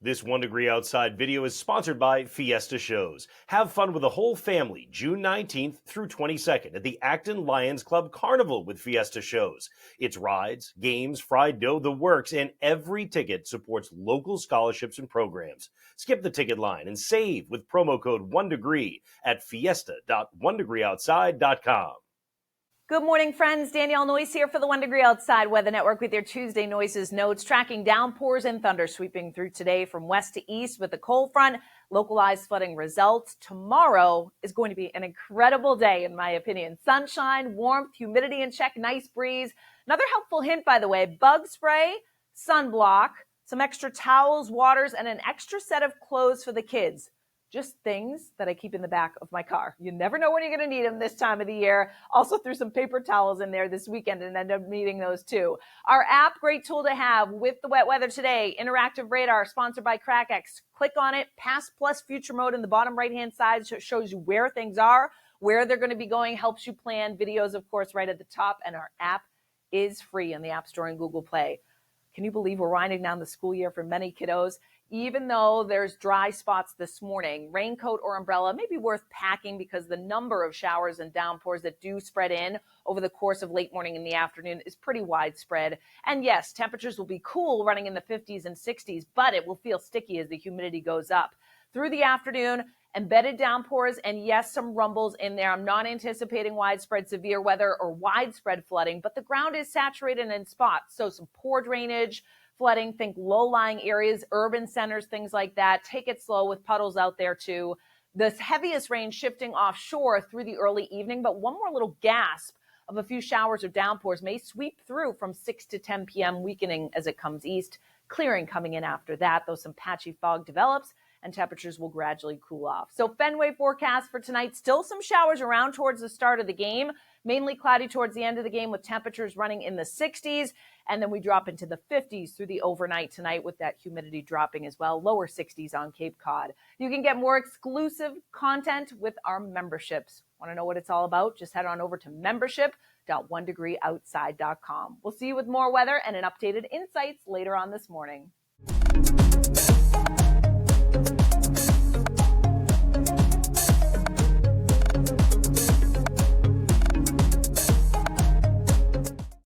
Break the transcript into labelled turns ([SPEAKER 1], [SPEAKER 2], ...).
[SPEAKER 1] This 1 Degree Outside video is sponsored by Fiesta Shows. Have fun with the whole family June 19th through 22nd at the Acton Lions Club Carnival with Fiesta Shows. It's rides, games, fried dough, the works, and every ticket supports local scholarships and programs. Skip the ticket line and save with promo code 1degree at fiesta.onedegreeoutside.com.
[SPEAKER 2] Good morning, friends. Danielle Noyes here for the 1 Degree Outside Weather Network with your Tuesday Noyes Notes, tracking downpours and thunder sweeping through today from west to east with a cold front, localized flooding results. Tomorrow is going to be an incredible day, in my opinion. Sunshine, warmth, humidity in check, nice breeze. Another helpful hint, by the way, bug spray, sunblock, some extra towels, waters, and an extra set of clothes for the kids. Just things that I keep in the back of my car. You never know when you're going to need them this time of the year. Also threw some paper towels in there this weekend and ended up needing those too. Our app, great tool to have with the wet weather today. Interactive radar, sponsored by CrackX. Click on it, past plus future mode in the bottom right-hand side, so it shows you where things are, where they're going to be going, helps you plan. Videos, of course, right at the top. And our app is free in the App Store and Google Play. Can you believe we're winding down the school year for many kiddos? Even though there's dry spots this morning, raincoat or umbrella may be worth packing because the number of showers and downpours that do spread in over the course of late morning and the afternoon is pretty widespread. And yes, temperatures will be cool, running in the 50s and 60s, but it will feel sticky as the humidity goes up. Through the afternoon, embedded downpours and yes, some rumbles in there. I'm not anticipating widespread severe weather or widespread flooding, but the ground is saturated in spots. So some poor drainage, flooding, think low-lying areas, urban centers, things like that. Take it slow with puddles out there too. The heaviest rain shifting offshore through the early evening, but one more little gasp of a few showers or downpours may sweep through from 6 to 10 p.m., weakening as it comes east, clearing coming in after that, though some patchy fog develops and temperatures will gradually cool off. So Fenway forecast for tonight, still some showers around towards the start of the game, mainly cloudy towards the end of the game with temperatures running in the 60s. And then we drop into the 50s through the overnight tonight with that humidity dropping as well, lower 60s on Cape Cod. You can get more exclusive content with our memberships. Want to know what it's all about? Just head on over to membership.onedegreeoutside.com. We'll see you with more weather and an updated insights later on this morning.